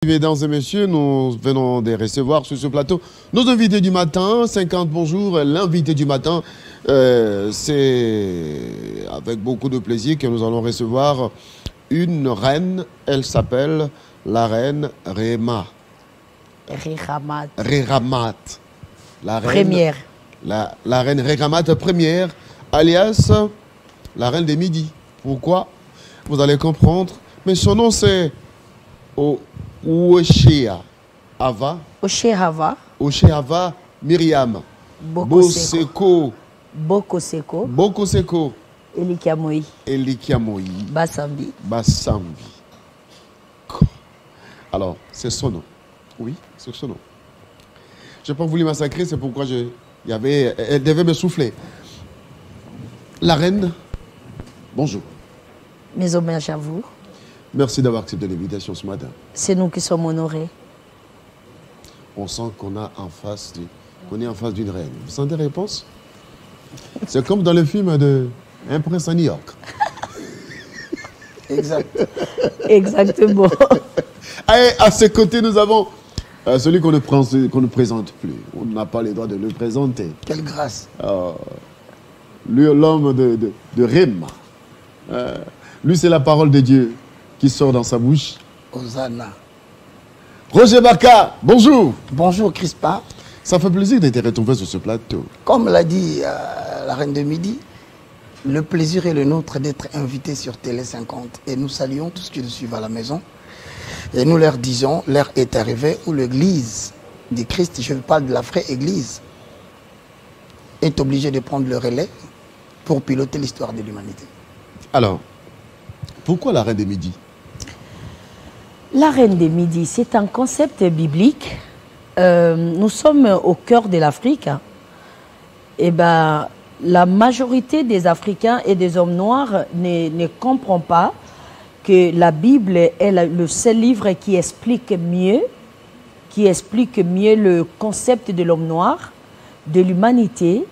Mesdames et messieurs, nous venons de recevoir sur ce plateau nos invités du matin, 50 bonjour, l'invité du matin. C'est avec beaucoup de plaisir que nous allons recevoir une reine, elle s'appelle la reine Rema. Rehamat. Rehamat. La reine, Première. La reine Rehamat première, alias la reine des midis. Pourquoi? Vous allez comprendre. Mais son nom c'est Oshea Ava. Oshea Ava. Oshea Ava Myriam. Bokoseko. Bokoseko. Elikiamoi. Elikiamoi. Basambi. Basambi. Alors, c'est son nom. Oui, c'est son nom. Je n'ai pas voulu massacrer, c'est pourquoi elle devait me souffler. La reine, bonjour. Mes hommages à vous. Merci d'avoir accepté l'invitation ce matin. C'est nous qui sommes honorés. On sent qu'on est en face d'une reine. Vous sentez la réponse? C'est comme dans le film de Un prince à New York. Exact. Exactement. Et à ses côtés, nous avons celui qu'on ne présente plus. On n'a pas le droit de le présenter. Quelle grâce. Lui, l'homme de Rema. Lui, c'est la parole de Dieu qui sort dans sa bouche. Hosanna. Roger Baka, bonjour. Bonjour Crispin. Ça fait plaisir d'être retrouvé sur ce plateau. Comme l'a dit la reine de midi, le plaisir est le nôtre d'être invité sur Télé 50. Et nous saluons tous ceux qui nous suivent à la maison. Et nous leur disons, l'heure est arrivée où l'église du Christ, je parle de la vraie église, est obligée de prendre le relais pour piloter l'histoire de l'humanité. Alors, pourquoi la reine des midis? La reine des midis, c'est un concept biblique. Nous sommes au cœur de l'Afrique. Et ben, la majorité des Africains et des hommes noirs ne comprend pas que la Bible est le seul livre qui explique mieux le concept de l'homme noir, de l'humanité.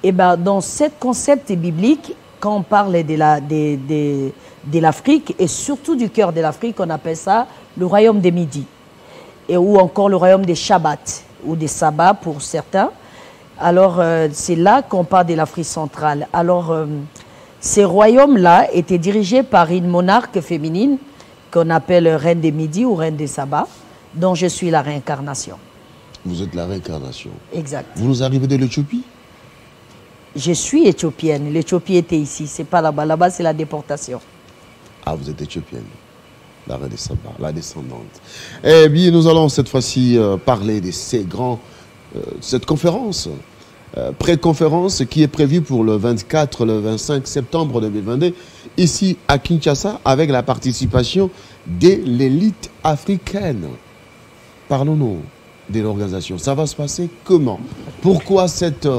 Et ben, dans ce concept biblique, quand on parle de l'Afrique et surtout du cœur de l'Afrique, on appelle ça le royaume des Midis, ou encore le royaume des Shabbats, ou des Sabbats pour certains. Alors, c'est là qu'on parle de l'Afrique centrale. Alors, ces royaumes-là étaient dirigés par une monarque féminine qu'on appelle reine des Midis ou reine des Sabbats, dont je suis la réincarnation. Vous êtes la réincarnation. Exact. Vous nous arrivez de l'Éthiopie? Je suis éthiopienne. L'Éthiopie était ici. C'est pas là-bas. Là-bas, c'est la déportation. Ah, vous êtes éthiopienne. La reine des Sabbats, la descendante. Eh bien, nous allons cette fois-ci parler de cette conférence, pré-conférence qui est prévue pour le 24, le 25 septembre 2022, ici à Kinshasa, avec la participation de l'élite africaine. Parlons-nous de l'organisation. Ça va se passer comment? Pourquoi cette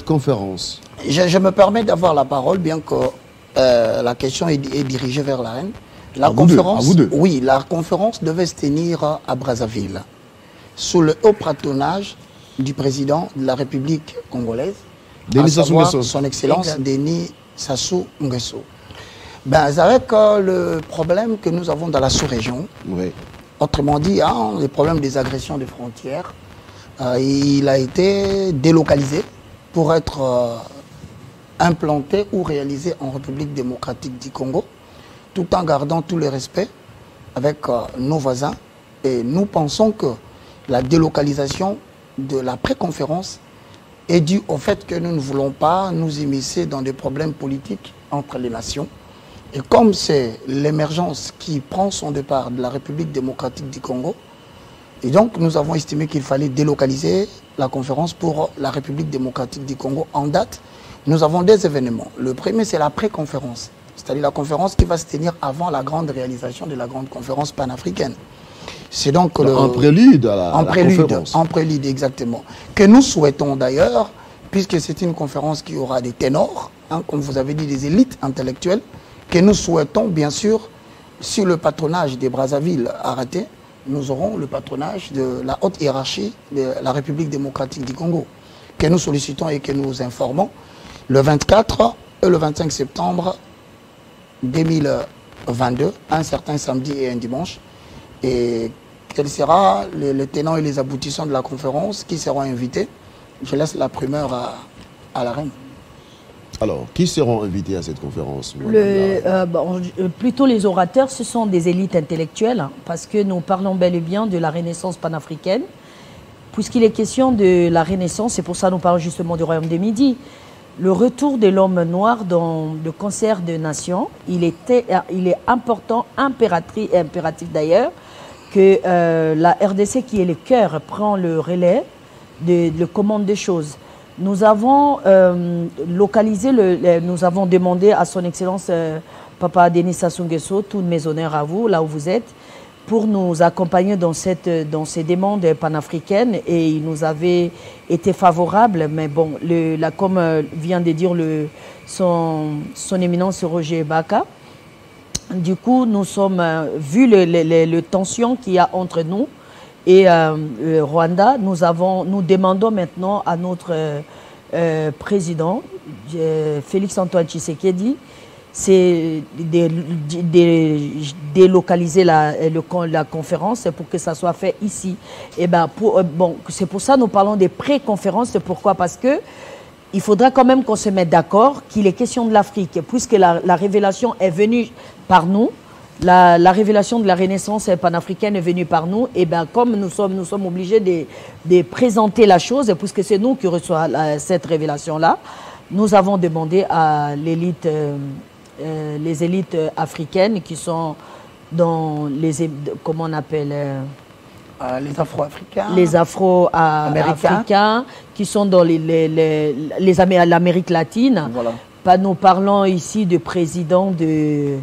conférence? Je me permets d'avoir la parole, bien que la question est dirigée vers la reine. La conférence, oui, la conférence devait se tenir à Brazzaville, sous le haut patronage du président de la République congolaise, à savoir son Excellence Denis Sassou Nguesso. Ben, avec le problème que nous avons dans la sous-région, oui. Autrement dit, les problèmes des agressions des frontières, il a été délocalisé pour être implanté ou réalisé en République démocratique du Congo, tout en gardant tout le respect avec nos voisins. Et nous pensons que la délocalisation de la pré-conférence est due au fait que nous ne voulons pas nous immiscer dans des problèmes politiques entre les nations. Et comme c'est l'émergence qui prend son départ de la République démocratique du Congo, et donc nous avons estimé qu'il fallait délocaliser la conférence pour la République démocratique du Congo en date. Nous avons des événements. Le premier, c'est la pré-conférence, c'est-à-dire la conférence qui va se tenir avant la grande réalisation de la grande conférence panafricaine. C'est donc en prélude à la conférence. En prélude, exactement. Que nous souhaitons d'ailleurs, puisque c'est une conférence qui aura des ténors, comme vous avez dit, des élites intellectuelles, que nous souhaitons, bien sûr, sur le patronage des Brazzaville arrêté, nous aurons le patronage de la haute hiérarchie de la République démocratique du Congo, que nous sollicitons et que nous informons le 24 et le 25 septembre 2022. 22, un certain samedi et un dimanche. Et quel sera le tenant et les aboutissants de la conférence qui seront invités? Je laisse la primeur à la reine. Alors, qui seront invités à cette conférence? Plutôt les orateurs, ce sont des élites intellectuelles, hein, parce que nous parlons bel et bien de la Renaissance panafricaine. Puisqu'il est question de la Renaissance, c'est pour ça que nous parlons justement du Royaume des Midi. Le retour de l'homme noir dans le concert des nations, il est important, impératif d'ailleurs, que la RDC, qui est le cœur, prend le relais de commande des choses. Nous avons nous avons demandé à son Excellence Papa Denis Sassou Nguesso, tous mes honneurs à vous, là où vous êtes, pour nous accompagner dans ces demandes panafricaines, et il nous avait été favorable. Mais bon, comme vient de dire son éminence Roger Baka, du coup, nous sommes, vu le tension qu'il y a entre nous et Rwanda, nous demandons maintenant à notre président, Félix Antoine Tshisekedi, c'est délocaliser la conférence pour que ça soit fait ici. Et c'est pour ça que nous parlons des pré-conférences. Pourquoi? Parce que il faudra quand même qu'on se mette d'accord qu'il est question de l'Afrique, puisque la révélation est venue par nous. La révélation de la Renaissance panafricaine est venue par nous. Et bien, comme nous sommes obligés de présenter la chose, puisque c'est nous qui recevons cette révélation-là, nous avons demandé à l'élite, les élites africaines qui sont dans comment on appelle les Afro-Africains. Les Afro-Américains qui sont dans l'Amérique latine. Voilà. Nous parlons ici du président de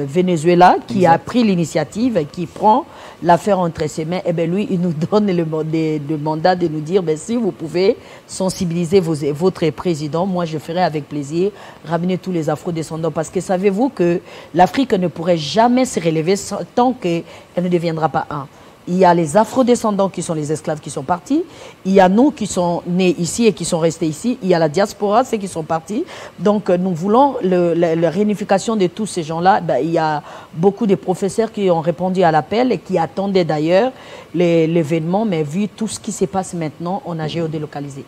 Venezuela qui a pris l'initiative, qui prend l'affaire entre ses mains. Et bien lui, il nous donne le mandat de nous dire, si vous pouvez sensibiliser votre président, moi je ferai avec plaisir ramener tous les afro-descendants. Parce que savez-vous que l'Afrique ne pourrait jamais se relever tant qu'elle ne deviendra pas un. Il y a les afro-descendants qui sont les esclaves qui sont partis. Il y a nous qui sont nés ici et qui sont restés ici. Il y a la diaspora, ceux qui sont partis. Donc nous voulons la réunification de tous ces gens-là. Il y a beaucoup de professeurs qui ont répondu à l'appel et qui attendaient d'ailleurs l'événement. Mais vu tout ce qui se passe maintenant, on a géodélocalisé.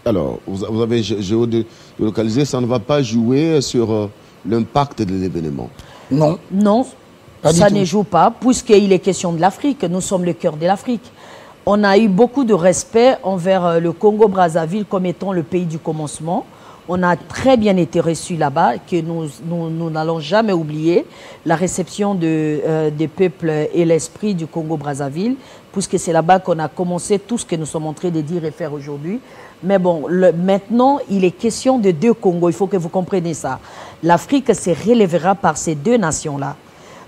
Alors, vous avez géodélocalisé, ça ne va pas jouer sur l'impact de l'événement? Non. Non. Ça ne joue pas, puisqu'il est question de l'Afrique. Nous sommes le cœur de l'Afrique. On a eu beaucoup de respect envers le Congo-Brazzaville comme étant le pays du commencement. On a très bien été reçus là-bas, que nous n'allons jamais oublier la réception des peuples et l'esprit du Congo-Brazzaville, puisque c'est là-bas qu'on a commencé tout ce que nous sommes en train de dire et faire aujourd'hui. Mais bon, maintenant, il est question de deux Congos. Il faut que vous compreniez ça. L'Afrique se relèvera par ces deux nations-là.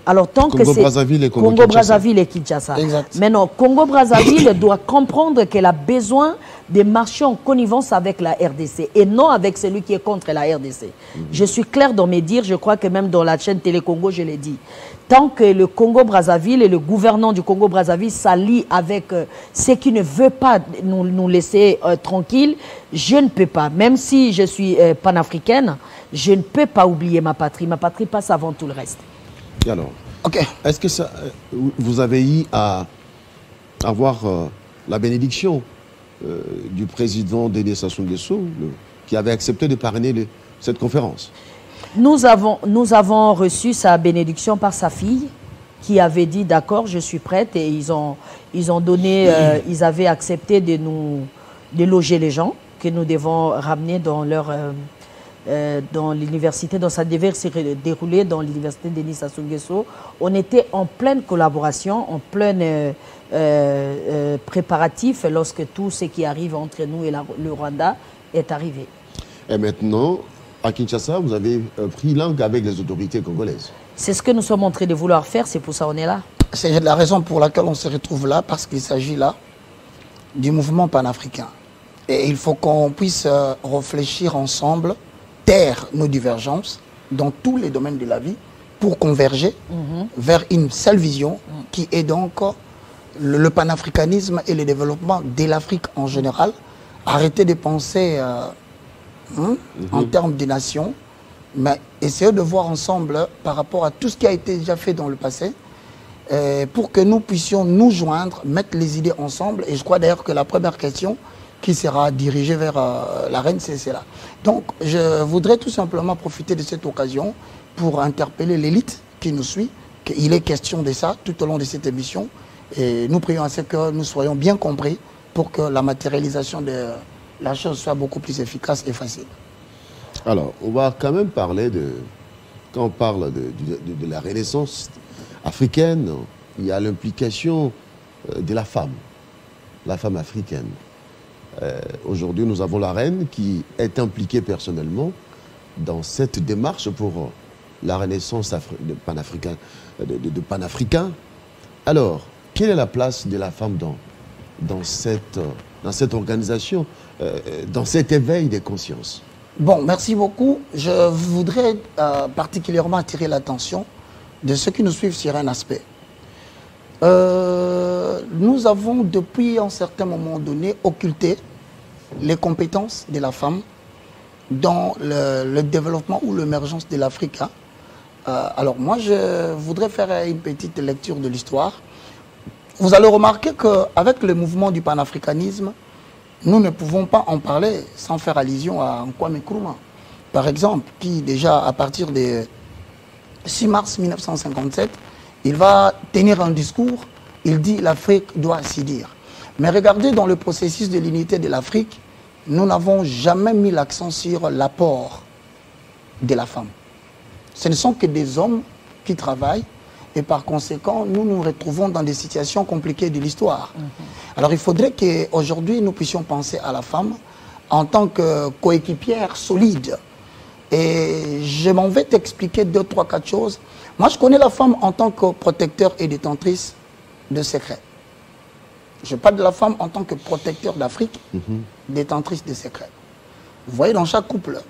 Alors, tant que c'est Congo-Brazzaville et Kinshasa. Exact. Maintenant, Congo-Brazzaville doit comprendre qu'elle a besoin de marcher en connivence avec la RDC et non avec celui qui est contre la RDC. Je suis clair dans mes dires, je crois que même dans la chaîne Télé Congo, je l'ai dit. Tant que le Congo-Brazzaville et le gouvernant du Congo-Brazzaville s'allient avec ceux qui ne veulent pas nous laisser tranquilles, je ne peux pas. Même si je suis panafricaine, je ne peux pas oublier ma patrie. Ma patrie passe avant tout le reste. Alors, est-ce que vous avez eu à avoir la bénédiction du président Denis Sassou Nguesso qui avait accepté de parrainer cette conférence? Nous avons reçu sa bénédiction par sa fille qui avait dit d'accord, je suis prête, et ils avaient accepté de loger les gens que nous devons ramener dans leur dans l'université, donc ça devait se dérouler dans l'université Denis Sassou Nguesso. On était en pleine collaboration, en plein préparatif lorsque tout ce qui arrive entre nous et le Rwanda est arrivé. Et maintenant, à Kinshasa, vous avez pris langue avec les autorités congolaises. C'est ce que nous sommes en train de vouloir faire, c'est pour ça qu'on est là. C'est la raison pour laquelle on se retrouve là, parce qu'il s'agit là du mouvement panafricain. Et il faut qu'on puisse réfléchir ensemble, taire nos divergences dans tous les domaines de la vie pour converger vers une seule vision qui est donc le panafricanisme et le développement de l'Afrique en général. Arrêter de penser en termes de nations Mais essayons de voir ensemble par rapport à tout ce qui a été déjà fait dans le passé pour que nous puissions nous joindre, mettre les idées ensemble. Et je crois d'ailleurs que la première question qui sera dirigée vers la reine, c'est cela. Donc, je voudrais tout simplement profiter de cette occasion pour interpeller l'élite qui nous suit, qu'il est question de ça tout au long de cette émission. Et nous prions à ce que nous soyons bien compris pour que la matérialisation de la chose soit beaucoup plus efficace et facile. Alors, on va quand même parler de... Quand on parle de la Renaissance africaine, il y a l'implication de la femme africaine. Aujourd'hui, nous avons la reine qui est impliquée personnellement dans cette démarche pour la Renaissance de panafricain. Alors, quelle est la place de la femme dans cette organisation, dans cet éveil des consciences? Bon, merci beaucoup. Je voudrais particulièrement attirer l'attention de ceux qui nous suivent sur un aspect. Nous avons, depuis un certain moment donné, occulté les compétences de la femme dans le développement ou l'émergence de l'Afrique. Alors moi, je voudrais faire une petite lecture de l'histoire. Vous allez remarquer qu'avec le mouvement du panafricanisme, nous ne pouvons pas en parler sans faire allusion à Kwame Nkrumah, par exemple, qui déjà à partir de 6 mars 1957, il va tenir un discours, il dit l'Afrique doit s'y dire. Mais regardez dans le processus de l'unité de l'Afrique, nous n'avons jamais mis l'accent sur l'apport de la femme. Ce ne sont que des hommes qui travaillent et par conséquent, nous nous retrouvons dans des situations compliquées de l'histoire. Alors il faudrait qu'aujourd'hui, nous puissions penser à la femme en tant que coéquipière solide. Et je m'en vais t'expliquer 2, 3, 4 choses. Moi, je connais la femme en tant que protecteur et détentrice de secrets. Je parle de la femme en tant que protecteur d'Afrique, détentrice de secrets. Vous voyez, dans chaque couple,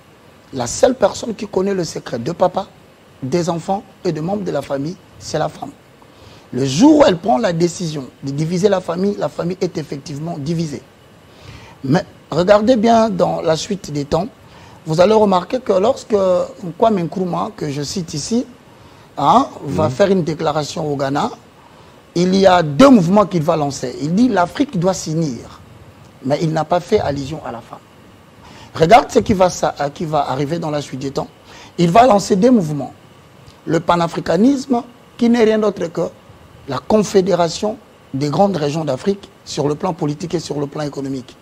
la seule personne qui connaît le secret de papa, des enfants et de membres de la famille, c'est la femme. Le jour où elle prend la décision de diviser la famille est effectivement divisée. Mais regardez bien dans la suite des temps, vous allez remarquer que lorsque Kwame Nkrumah, que je cite ici, va faire une déclaration au Ghana, il y a 2 mouvements qu'il va lancer. Il dit l'Afrique doit s'unir, mais il n'a pas fait allusion à la femme. Regarde ce qui va arriver dans la suite des temps. Il va lancer 2 mouvements. Le panafricanisme, qui n'est rien d'autre que la confédération des grandes régions d'Afrique sur le plan politique et sur le plan économique.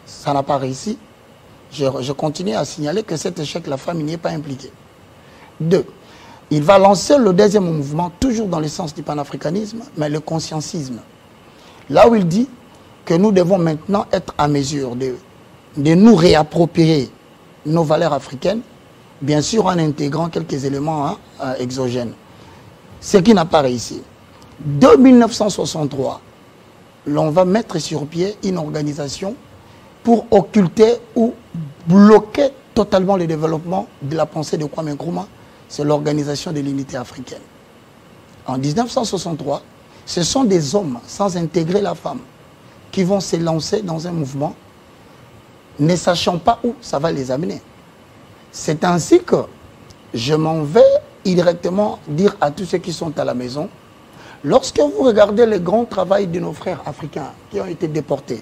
Ça n'a pas réussi. Je continue à signaler que cet échec, la femme n'y est pas impliquée. 2. Il va lancer le 2e mouvement, toujours dans le sens du panafricanisme, mais le consciencisme. Là où il dit que nous devons maintenant être à mesure de nous réapproprier nos valeurs africaines, bien sûr en intégrant quelques éléments exogènes. Ce qui n'a pas réussi. De 1963, l'on va mettre sur pied une organisation pour occulter ou bloquer totalement le développement de la pensée de Kwame Nkrumah. C'est l'Organisation de l'Unité africaine. En 1963, ce sont des hommes, sans intégrer la femme, qui vont se lancer dans un mouvement, ne sachant pas où ça va les amener. C'est ainsi que je m'en vais directement dire à tous ceux qui sont à la maison, lorsque vous regardez le grand travail de nos frères africains qui ont été déportés,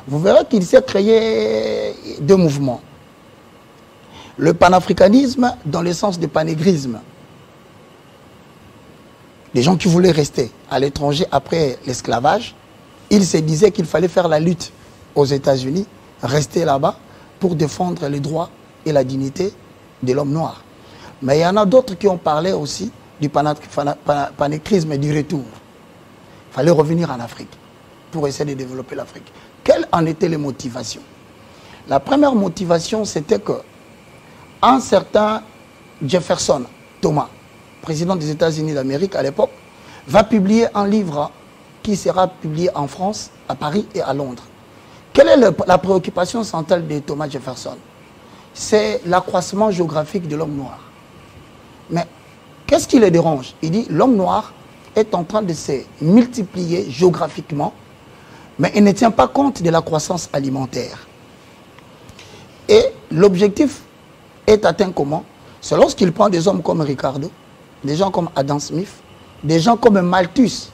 vous verrez qu'il s'est créé 2 mouvements. Le panafricanisme dans le sens du panégrisme. Les gens qui voulaient rester à l'étranger après l'esclavage, ils se disaient qu'il fallait faire la lutte aux États-Unis, rester là-bas pour défendre les droits et la dignité de l'homme noir. Mais il y en a d'autres qui ont parlé aussi du panégrisme et du retour. Il fallait revenir en Afrique pour essayer de développer l'Afrique. Quelles en étaient les motivations? La première motivation, c'était que un certain Jefferson Thomas, président des États-Unis d'Amérique à l'époque, va publier un livre qui sera publié en France, à Paris et à Londres. Quelle est la préoccupation centrale de Thomas Jefferson? C'est l'accroissement géographique de l'homme noir. Mais qu'est-ce qui le dérange? Il dit l'homme noir est en train de se multiplier géographiquement, mais il ne tient pas compte de la croissance alimentaire. Et l'objectif est atteint comment? C'est lorsqu'il prend des hommes comme Ricardo, des gens comme Adam Smith, des gens comme Malthus,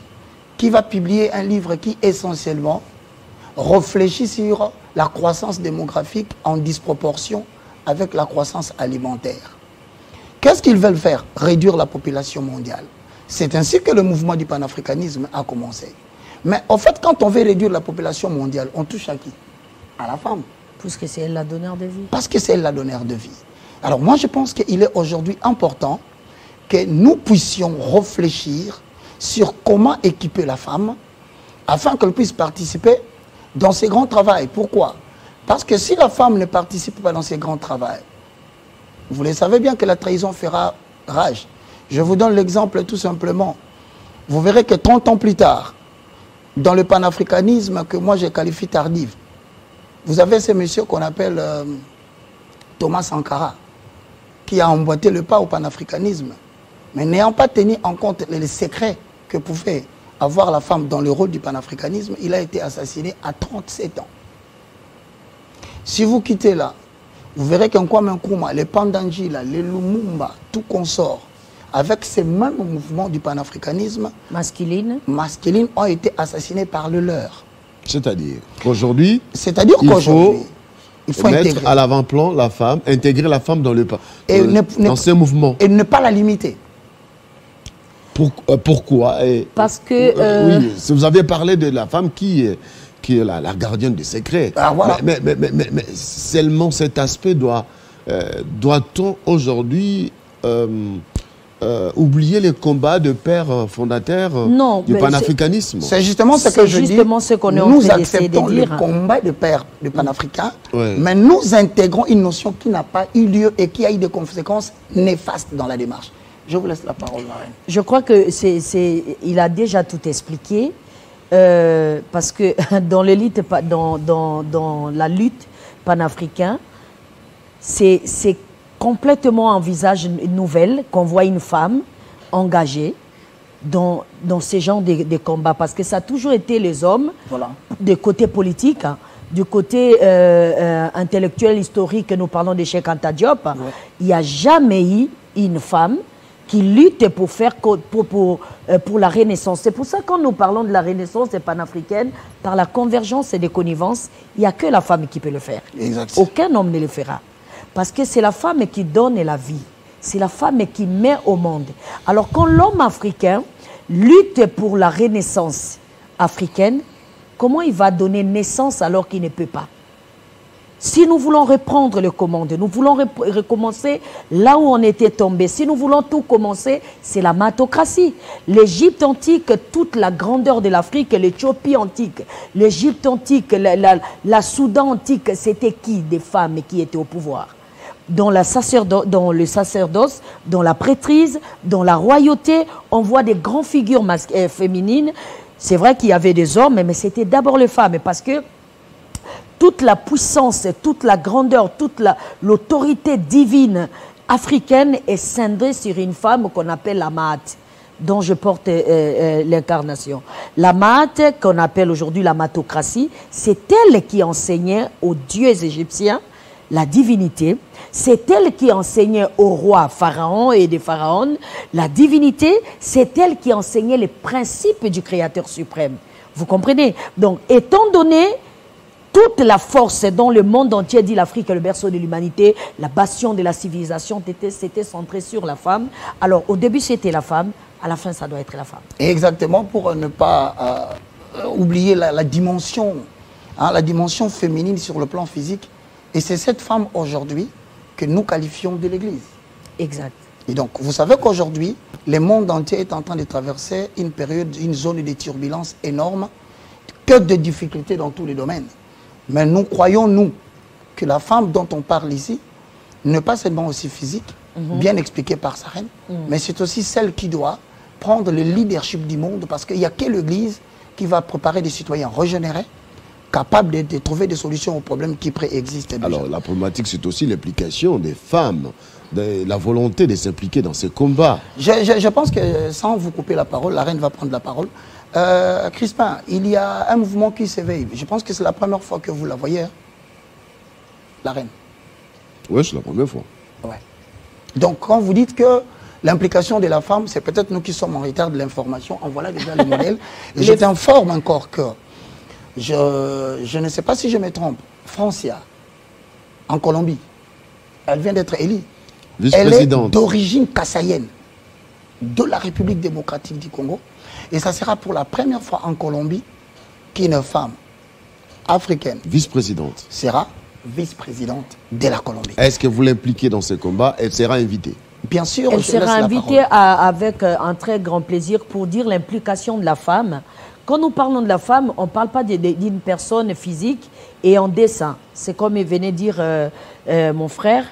qui va publier un livre qui essentiellement réfléchit sur la croissance démographique en disproportion avec la croissance alimentaire. Qu'est-ce qu'ils veulent faire? Réduire la population mondiale. C'est ainsi que le mouvement du panafricanisme a commencé. Mais en fait, quand on veut réduire la population mondiale, on touche à qui? À la femme. Puisque c'est elle la donneur de vie. Parce que c'est elle la donneur de vie. Alors moi, je pense qu'il est aujourd'hui important que nous puissions réfléchir sur comment équiper la femme afin qu'elle puisse participer dans ces grands travaux. Pourquoi? Parce que si la femme ne participe pas dans ces grands travaux, vous le savez bien que la trahison fera rage. Je vous donne l'exemple tout simplement. Vous verrez que 30 ans plus tard, dans le panafricanisme que moi je qualifie tardif, vous avez ce monsieur qu'on appelle Thomas Sankara, qui a emboîté le pas au panafricanisme, mais n'ayant pas tenu en compte les secrets que pouvait avoir la femme dans le rôle du panafricanisme, il a été assassiné à 37 ans. Si vous quittez là, vous verrez qu'en Kwame Nkrumah, les Pandangila, les Lumumba, tout consort, avec ces mêmes mouvements du panafricanisme masculines ont été assassinés par le leur. C'est-à-dire qu'aujourd'hui, il faut mettre intégrer à l'avant-plan la femme, intégrer la femme dans ces mouvements. Et ne pas la limiter. Pourquoi? Parce que... oui, vous avez parlé de la femme qui est la gardienne des secrets. Ah, voilà. mais seulement cet aspect doit-on aujourd'hui oublier les combats de pères fondateurs du panafricanisme? C'est justement ce que je dis. Nous acceptons le combat de pères du panafricain, mais nous intégrons une notion qui n'a pas eu lieu et qui a eu des conséquences néfastes dans la démarche. Je vous laisse la parole, Marraine. Je crois que il a déjà tout expliqué, parce que dans la lutte panafricaine, c'est complètement un visage nouvel qu'on voit une femme engagée dans ces genres de combats. Parce que ça a toujours été les hommes, du côté politique, hein, du côté intellectuel, historique, nous parlons de Cheikh Anta Diop, il n'y a jamais eu une femme qui lutte pour la renaissance. C'est pour ça que quand nous parlons de la renaissance panafricaine, par la convergence et des connivences, il n'y a que la femme qui peut le faire. Exact. Aucun homme ne le fera. Parce que c'est la femme qui donne la vie. C'est la femme qui met au monde. Alors quand l'homme africain lutte pour la renaissance africaine, comment il va donner naissance alors qu'il ne peut pas? Si nous voulons reprendre le commande, nous voulons recommencer là où on était tombé. Si nous voulons tout commencer, c'est la matocratie. L'Égypte antique, toute la grandeur de l'Afrique, l'Éthiopie antique, l'Égypte antique, la Soudan antique, c'était qui? Des femmes qui étaient au pouvoir. Dans le sacerdoce, dans la prêtrise, dans la royauté, on voit des grandes figures féminines. C'est vrai qu'il y avait des hommes, mais c'était d'abord les femmes, parce que toute la puissance, toute la grandeur, toute l'autorité divine africaine est scindée sur une femme qu'on appelle la Maat, dont je porte l'incarnation. La Maat, qu'on appelle aujourd'hui la matocratie, c'est elle qui enseignait aux dieux égyptiens la divinité. C'est elle qui enseignait aux rois pharaons et des pharaons la divinité. C'est elle qui enseignait les principes du Créateur suprême. Vous comprenez? Donc, étant donné toute la force dont le monde entier dit l'Afrique est le berceau de l'humanité, la bastion de la civilisation, c'était centré sur la femme. Alors, au début, c'était la femme. À la fin, ça doit être la femme. Exactement, pour ne pas oublier la dimension féminine sur le plan physique. Et c'est cette femme aujourd'hui que nous qualifions de l'Église. Exact. Et donc, vous savez qu'aujourd'hui, le monde entier est en train de traverser une zone de turbulence énorme, que de difficultés dans tous les domaines. Mais nous croyons, nous, que la femme dont on parle ici n'est pas seulement aussi physique, bien expliqué par sa reine, mais c'est aussi celle qui doit prendre le leadership du monde, parce qu'il n'y a que l'Église qui va préparer des citoyens régénérés, capables de trouver des solutions aux problèmes qui préexistent déjà. Alors, la problématique, c'est aussi l'implication des femmes, la volonté de s'impliquer dans ces combats. Je pense que, sans vous couper la parole, la reine va prendre la parole. Crispin, il y a un mouvement qui s'éveille. Je pense que c'est la première fois que vous la voyez, hein? La reine. Oui, c'est la première fois. Ouais. Donc, quand vous dites que l'implication de la femme, c'est peut-être nous qui sommes en retard de l'information, en voilà déjà le modèle. Et je t'informe encore que, je ne sais pas si je me trompe, Francia, en Colombie, elle vient d'être élue. Elle est d'origine kassaïenne, de la République démocratique du Congo. Et ça sera pour la première fois en Colombie qu'une femme africaine, vice-présidente, sera vice-présidente de la Colombie. Est-ce que vous l'impliquez dans ce combat? Elle sera invitée? Bien sûr, elle sera invitée avec un très grand plaisir pour dire l'implication de la femme. Quand nous parlons de la femme, on ne parle pas d'une personne physique et en dessin. C'est comme venait dire mon frère.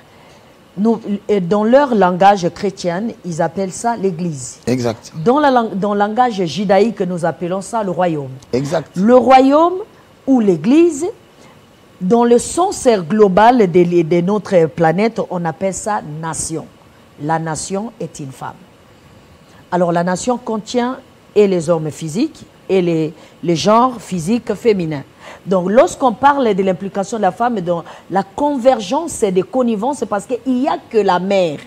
Nous, dans leur langage chrétien, ils appellent ça l'église. Exact. Dans le langage judaïque, nous appelons ça le royaume. Exact. Le royaume ou l'église, dans le sens global de notre planète, on appelle ça nation. La nation est une femme. Alors la nation contient et les hommes physiques et les genres physiques féminins. Donc lorsqu'on parle de l'implication de la femme dans la convergence et des connivences, c'est parce qu'il n'y a que la mère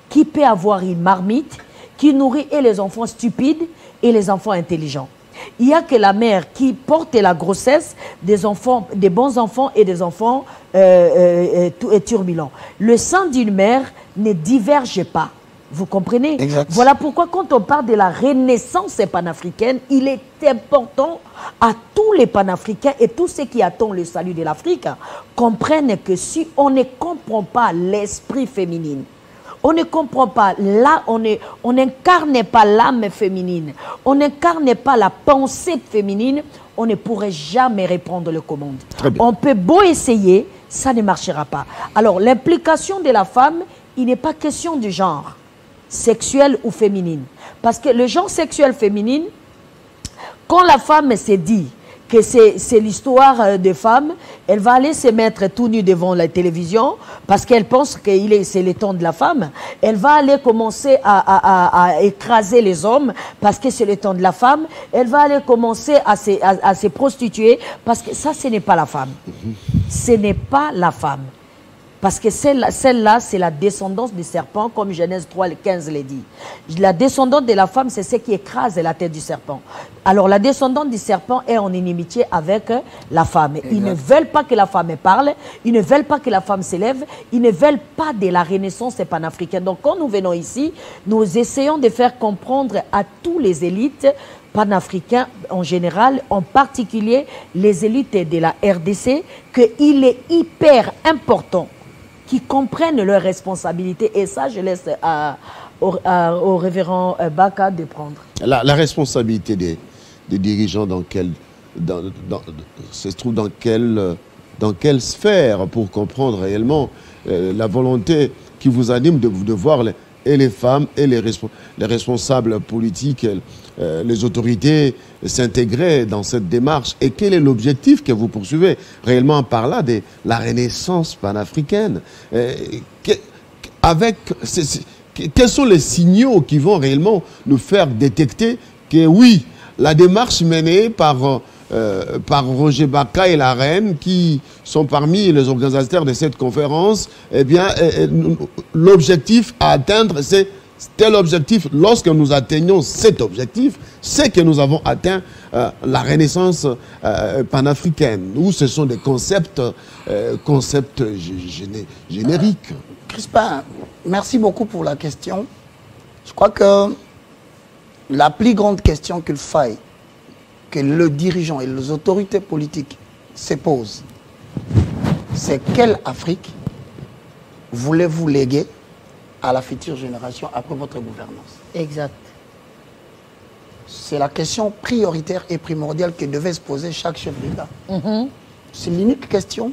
qui peut avoir une marmite qui nourrit et les enfants stupides et les enfants intelligents. Il n'y a que la mère qui porte la grossesse des enfants, des bons enfants et des enfants turbulents. Le sein d'une mère ne diverge pas. Vous comprenez? Exact. Voilà pourquoi quand on parle de la renaissance panafricaine, il est important à tous les panafricains et tous ceux qui attendent le salut de l'Afrique comprennent que si on ne comprend pas l'esprit féminin, on ne comprend pas, là, on n'incarne pas l'âme féminine, on n'incarne pas la pensée féminine, on ne pourrait jamais répondre le commande. On peut beau essayer, ça ne marchera pas. Alors, l'implication de la femme, il n'est pas question du genre sexuelle ou féminine. Parce que le genre sexuel féminine, quand la femme se dit que c'est l'histoire de femmes, elle va aller se mettre tout nue devant la télévision parce qu'elle pense que c'est le temps de la femme. Elle va aller commencer à écraser les hommes parce que c'est le temps de la femme. Elle va aller commencer à se prostituer parce que ça, ce n'est pas la femme. Ce n'est pas la femme. Parce que celle-là, c'est la descendance du serpent, comme Genèse 3, 15 le dit. La descendante de la femme, c'est ce qui écrase la tête du serpent. Alors, la descendante du serpent est en inimitié avec la femme. Ils ne veulent pas que la femme parle, ils ne veulent pas que la femme s'élève, ils ne veulent pas de la renaissance panafricaine. Donc, quand nous venons ici, nous essayons de faire comprendre à tous les élites panafricains en général, en particulier les élites de la RDC, qu'il est hyper important qui comprennent leurs responsabilités. Et ça, je laisse au révérend Baka de prendre. La responsabilité des dirigeants se trouve dans quelle sphère pour comprendre réellement la volonté qui vous anime de voir les femmes et les responsables politiques, les autorités s'intégrer dans cette démarche? Et quel est l'objectif que vous poursuivez réellement par là de la renaissance panafricaine? Quels sont les signaux qui vont réellement nous faire détecter que oui, la démarche menée par Roger Baka et la reine, qui sont parmi les organisateurs de cette conférence, eh bien, l'objectif à atteindre, c'est tel objectif. Lorsque nous atteignons cet objectif, c'est que nous avons atteint la renaissance panafricaine, où ce sont des concepts génériques. Crispin, merci beaucoup pour la question. Je crois que la plus grande question qu'il faille que le dirigeant et les autorités politiques se posent, c'est quelle Afrique voulez-vous léguer à la future génération après votre gouvernance? Exact. C'est la question prioritaire et primordiale que devait se poser chaque chef d'État. C'est l'unique question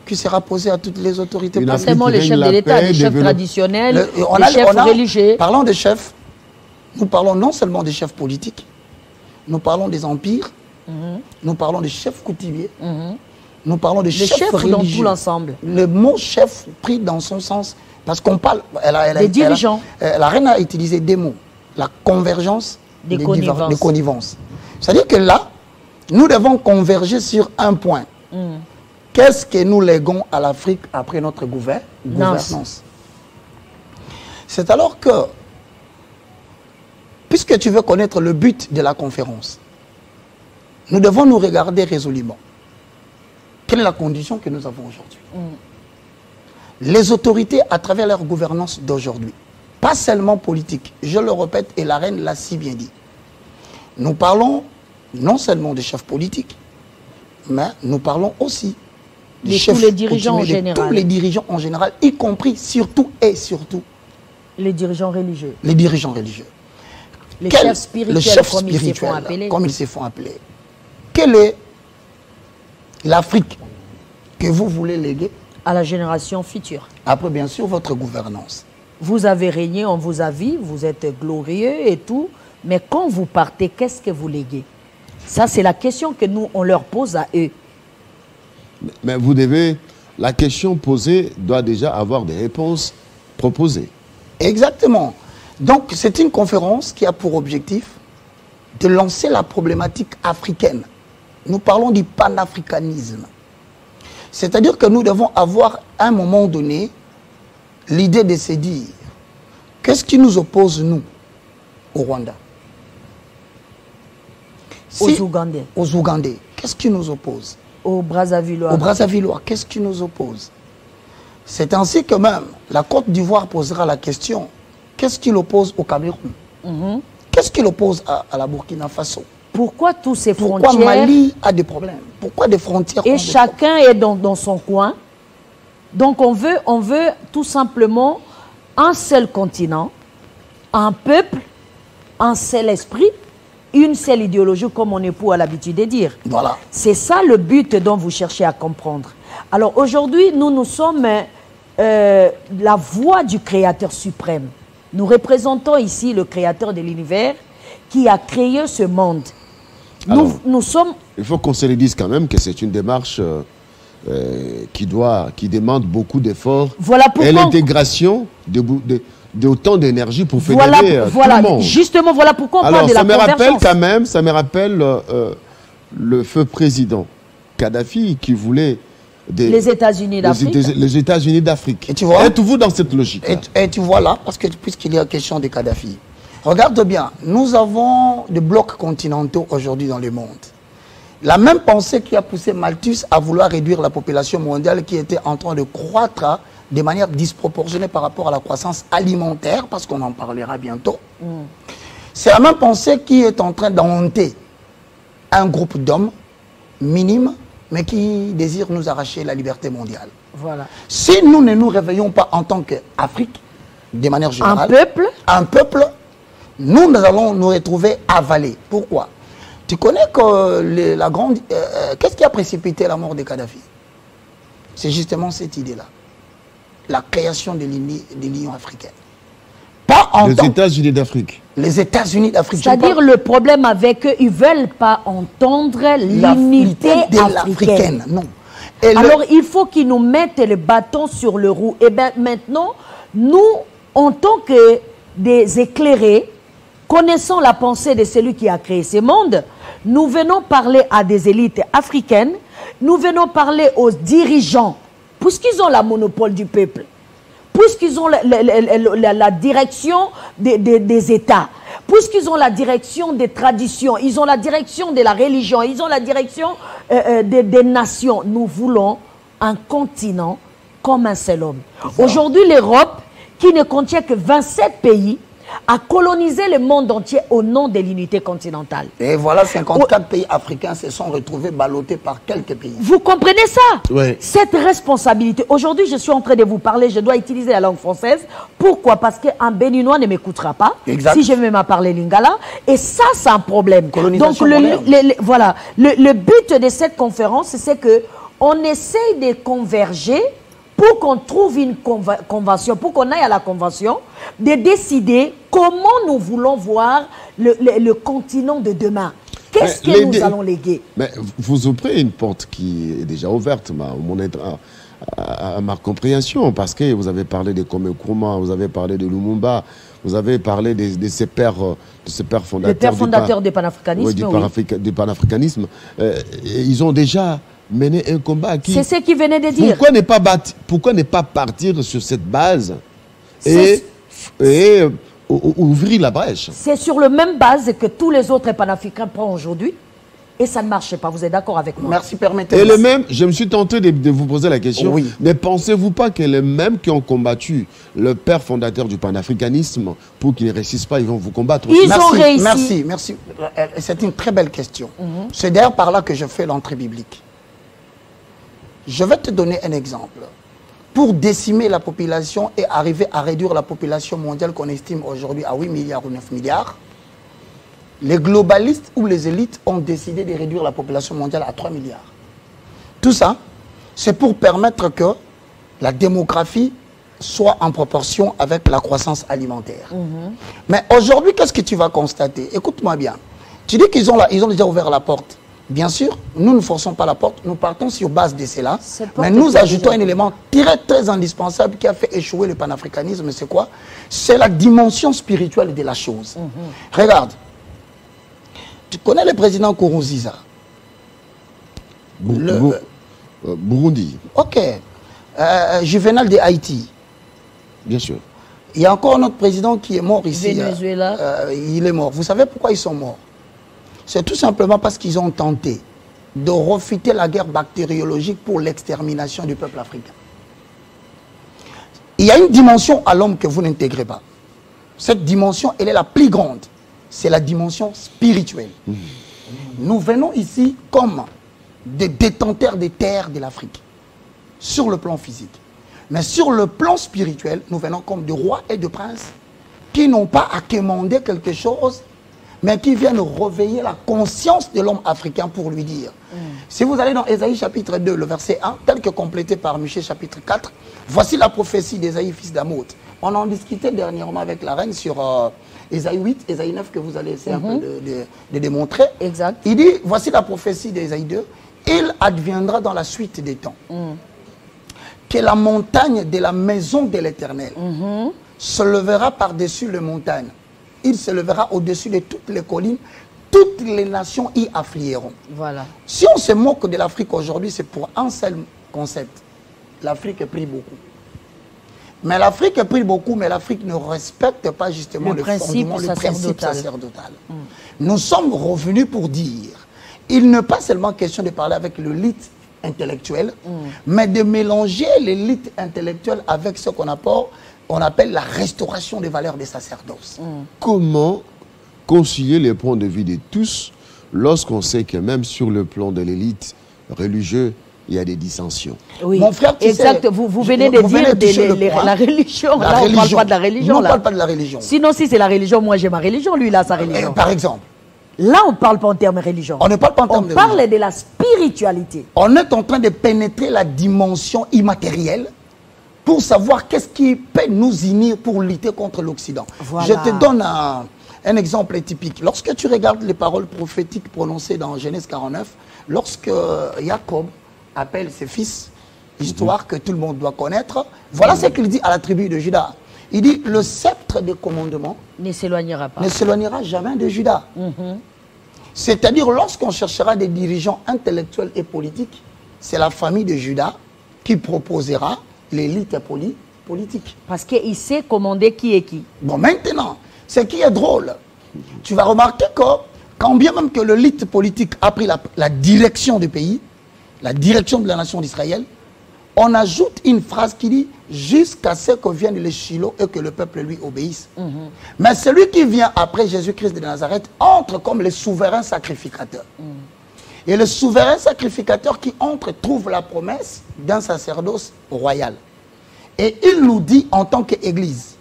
qui sera posée à toutes les autorités politiques. Pas seulement les chefs de l'État, les chefs traditionnels, les chefs religieux. Parlant des chefs, nous parlons non seulement des chefs politiques, nous parlons des empires, nous parlons des chefs coutumiers, nous parlons des chefs religieux. Dans tout l'ensemble. Le mot chef pris dans son sens, parce qu'on parle... des dirigeants. La reine a utilisé des mots. La convergence des connivences. C'est-à-dire que là, nous devons converger sur un point. Qu'est-ce que nous léguons à l'Afrique après notre gouvernance? C'est alors que, puisque tu veux connaître le but de la conférence, nous devons nous regarder résolument. Quelle est la condition que nous avons aujourd'hui? Les autorités, à travers leur gouvernance d'aujourd'hui, pas seulement politique, je le répète, et la reine l'a si bien dit. Nous parlons non seulement des chefs politiques, mais nous parlons aussi des chefs tous les dirigeants en coutumiers, général. tous les dirigeants en général, y compris, surtout et surtout, Les dirigeants religieux. les dirigeants religieux. Les chefs spirituels, comme ils se font appeler. Comme ils se font appeler. Quelle est l'Afrique que vous voulez léguer? À la génération future. Après, bien sûr, votre gouvernance. Vous avez régné, on vous a vu, vous êtes glorieux et tout, mais quand vous partez, qu'est-ce que vous léguez? Ça, c'est la question que nous, on leur pose à eux. Mais vous devez, la question posée doit déjà avoir des réponses proposées. Exactement. Donc, c'est une conférence qui a pour objectif de lancer la problématique africaine. Nous parlons du panafricanisme. C'est-à-dire que nous devons avoir, à un moment donné, l'idée de se dire, qu'est-ce qui nous oppose, nous, au Rwanda? Aux Ougandais. Aux Ougandais. Qu'est-ce qui nous oppose? Aux Brazzavillois. Aux Brazzavillois. Qu'est-ce qui nous oppose? C'est ainsi que même la Côte d'Ivoire posera la question, qu'est-ce qui l'oppose au Cameroun? Qu'est-ce qui l'oppose à la Burkina Faso? Pourquoi tous ces Pourquoi frontières... Mali a des problèmes? Pourquoi des frontières Et ont des chacun est dans son coin. Donc on veut tout simplement un seul continent, un peuple, un seul esprit, une seule idéologie, comme mon époux a l'habitude de dire. Voilà. C'est ça le but dont vous cherchez à comprendre. Alors aujourd'hui, nous sommes la voix du Créateur suprême. Nous représentons ici le Créateur de l'univers qui a créé ce monde. Alors, Nous sommes... Il faut qu'on se le dise quand même que c'est une démarche qui demande beaucoup d'efforts Voilà pourquoi... et l'intégration d'autant d'énergie pour fédérer tout le monde. Justement, voilà pourquoi on Alors, parle de la convergence. Ça me rappelle le feu président Kadhafi qui voulait les États-Unis d'Afrique. Les États-Unis d'Afrique. Et tu vois, êtes-vous dans cette logique? Et tu vois là, parce que puisqu'il y a question de Kadhafi, regarde bien, nous avons des blocs continentaux aujourd'hui dans le monde. La même pensée qui a poussé Malthus à vouloir réduire la population mondiale qui était en train de croître de manière disproportionnée par rapport à la croissance alimentaire, parce qu'on en parlera bientôt. C'est la même pensée qui est en train d'hanter un groupe d'hommes minimes, mais qui désirent nous arracher la liberté mondiale. Voilà. Si nous ne nous réveillons pas en tant qu'Afrique, de manière générale, un peuple, nous allons nous retrouver avalés. Pourquoi? Tu connais que la grande... qu'est-ce qui a précipité la mort de Kadhafi? C'est justement cette idée-là. La création de l'Union africaine. Pas en les États-Unis d'Afrique. Les États-Unis d'Afrique. C'est-à-dire le problème avec eux, ils ne veulent pas entendre l'unité africaine. Non. Alors il faut qu'ils nous mettent le bâton sur le roue. Et bien maintenant, nous, en tant que des éclairés, connaissant la pensée de celui qui a créé ce monde, nous venons parler à des élites africaines, nous venons parler aux dirigeants, puisqu'ils ont la monopole du peuple, puisqu'ils ont la direction des États, puisqu'ils ont la direction des traditions, ils ont la direction de la religion, ils ont la direction des nations. Nous voulons un continent comme un seul homme. Aujourd'hui, l'Europe, qui ne contient que 27 pays, a colonisé le monde entier au nom de l'unité continentale. Et voilà, 54 pays africains se sont retrouvés ballottés par quelques pays. Vous comprenez ça? Oui. Cette responsabilité. Aujourd'hui, je suis en train de vous parler, je dois utiliser la langue française. Pourquoi? Parce qu'un Béninois ne m'écoutera pas exact. Si je vais me parler lingala. Et ça, c'est un problème. Donc, voilà. Le but de cette conférence, c'est qu'on essaye de converger pour qu'on trouve une convention, pour qu'on aille à la convention, de décider comment nous voulons voir le continent de demain. Qu'est-ce que nous allons léguer? Mais vous ouvrez une porte qui est déjà ouverte à ma compréhension, parce que vous avez parlé de Kwame Nkrumah, vous avez parlé de Lumumba, vous avez parlé de ces pères fondateurs. Les pères fondateurs du panafricanisme. Oui, du panafricanisme. Ils ont déjà mener un combat qui... C'est ce qu'il venait de dire. Pourquoi ne pas partir sur cette base et et ouvrir la brèche. C'est sur la même base que tous les autres panafricains prennent aujourd'hui. Et ça ne marchait pas. Vous êtes d'accord avec moi? Merci, permettez-moi. Et les mêmes, je me suis tenté de vous poser la question, Oui. ne pensez-vous pas que les mêmes qui ont combattu le père fondateur du panafricanisme, pour qu'il ne réussisse pas, ils vont vous combattre aussi? Ils ont réussi. Merci, merci. C'est une très belle question. C'est d'ailleurs par là que je fais l'entrée biblique. Je vais te donner un exemple. Pour décimer la population et arriver à réduire la population mondiale qu'on estime aujourd'hui à 8 milliards ou 9 milliards, les globalistes ou les élites ont décidé de réduire la population mondiale à 3 milliards. Tout ça, c'est pour permettre que la démographie soit en proportion avec la croissance alimentaire. Mais aujourd'hui, qu'est-ce que tu vas constater? Écoute-moi bien. Tu dis qu'ils ont déjà ouvert la porte. Bien sûr, nous ne forçons pas la porte, nous partons sur base de cela, mais nous ajoutons un élément très, très indispensable qui a fait échouer le panafricanisme. C'est quoi? C'est la dimension spirituelle de la chose. Regarde. Tu connais le président Nkurunziza? Burundi. Ok. Juvenal de Haïti. Bien sûr. Il y a encore notre président qui est mort ici. Venezuela. Il est mort. Vous savez pourquoi ils sont morts? C'est tout simplement parce qu'ils ont tenté de refuter la guerre bactériologique pour l'extermination du peuple africain. Il y a une dimension à l'homme que vous n'intégrez pas. Cette dimension, elle est la plus grande. C'est la dimension spirituelle. Nous venons ici comme des détenteurs des terres de l'Afrique, sur le plan physique. Mais sur le plan spirituel, nous venons comme de rois et de princes qui n'ont pas à quémander quelque chose, mais qui viennent réveiller la conscience de l'homme africain pour lui dire. Si vous allez dans Ésaïe chapitre 2, le verset 1, tel que complété par Michée chapitre 4, voici la prophétie d'Ésaïe fils d'Amoth. On en discutait dernièrement avec la reine sur Ésaïe 8, Ésaïe 9, que vous allez essayer un peu de démontrer. Exact. Il dit, voici la prophétie d'Ésaïe 2, il adviendra dans la suite des temps que la montagne de la maison de l'Éternel se levera par-dessus les montagnes. Il se levera au-dessus de toutes les collines. Toutes les nations y afflieront. Voilà. Si on se moque de l'Afrique aujourd'hui, c'est pour un seul concept. L'Afrique prie beaucoup. Mais l'Afrique prie beaucoup, mais l'Afrique ne respecte pas justement le principe sacerdotal. Nous sommes revenus pour dire, il n'est pas seulement question de parler avec l'élite intellectuelle, mais de mélanger l'élite intellectuelle avec ce qu'on appelle la restauration des valeurs des sacerdoces. Comment concilier les points de vue de tous lorsqu'on sait que même sur le plan de l'élite religieuse, il y a des dissensions? Oui, mon frère, exact. Vous venez de dire la religion. Là, on ne parle pas de la religion. On ne parle pas de la religion. Sinon, si c'est la religion, moi j'ai ma religion, lui il a sa religion. Par exemple. Là, on ne parle pas en termes de religion. On ne parle pas en termes de religion. On parle de la spiritualité. On est en train de pénétrer la dimension immatérielle pour savoir qu'est-ce qui peut nous unir pour lutter contre l'Occident. Voilà. Je te donne un exemple typique. Lorsque tu regardes les paroles prophétiques prononcées dans Genèse 49, lorsque Jacob appelle ses fils, histoire que tout le monde doit connaître, voilà ce qu'il dit à la tribu de Juda. Il dit, le sceptre des commandements ne s'éloignera pas. Ne s'éloignera jamais de Juda. C'est-à-dire, lorsqu'on cherchera des dirigeants intellectuels et politiques, c'est la famille de Juda qui proposera l'élite politique. Parce qu'il sait commander qui est qui. Bon, maintenant, ce qui est drôle, tu vas remarquer que, quand bien même que l'élite politique a pris la direction du pays, la direction de la nation d'Israël, on ajoute une phrase qui dit « jusqu'à ce que vienne le Shiloh et que le peuple lui obéisse ». Mais celui qui vient après Jésus-Christ de Nazareth entre comme le souverain sacrificateur. Et le souverain sacrificateur qui entre trouve la promesse d'un sacerdoce royal. Et il nous dit en tant qu'Église,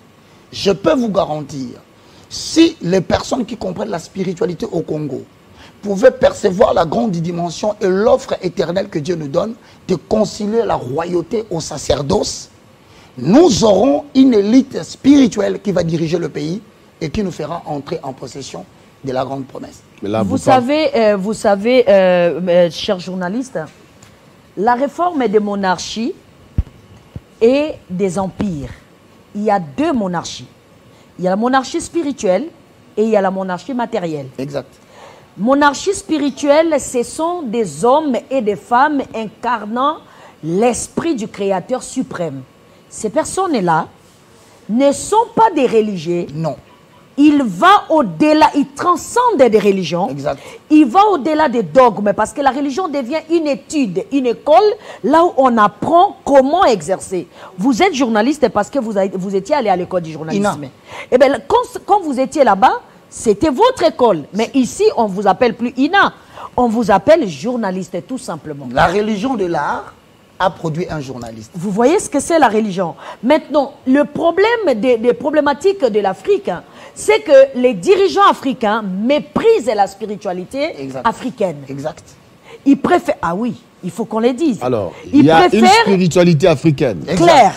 je peux vous garantir, si les personnes qui comprennent la spiritualité au Congo pouvaient percevoir la grande dimension et l'offre éternelle que Dieu nous donne de concilier la royauté au sacerdoce, nous aurons une élite spirituelle qui va diriger le pays et qui nous fera entrer en possession de la grande promesse. Mais là, vous savez, chers journalistes, la réforme des monarchies et des empires. Il y a deux monarchies. Il y a la monarchie spirituelle et il y a la monarchie matérielle. Exact. Monarchie spirituelle, ce sont des hommes et des femmes incarnant l'esprit du Créateur suprême. Ces personnes-là ne sont pas des religieux. Non. Il va au-delà, il transcende des religions. Exact. Il va au-delà des dogmes parce que la religion devient une étude, une école, là où on apprend comment exercer. Vous êtes journaliste parce que vous étiez allé à l'école du journalisme. Eh bien, quand vous étiez là-bas, c'était votre école. Mais ici, on ne vous appelle plus INA. On vous appelle journaliste, tout simplement. La religion de l'art a produit un journaliste. Vous voyez ce que c'est la religion. Maintenant, le problème des problématiques de l'Afrique, hein, c'est que les dirigeants africains méprisent la spiritualité africaine. Exact. Ils préfèrent... Ah oui, il faut qu'on les dise. Alors, il y a une spiritualité africaine. Claire.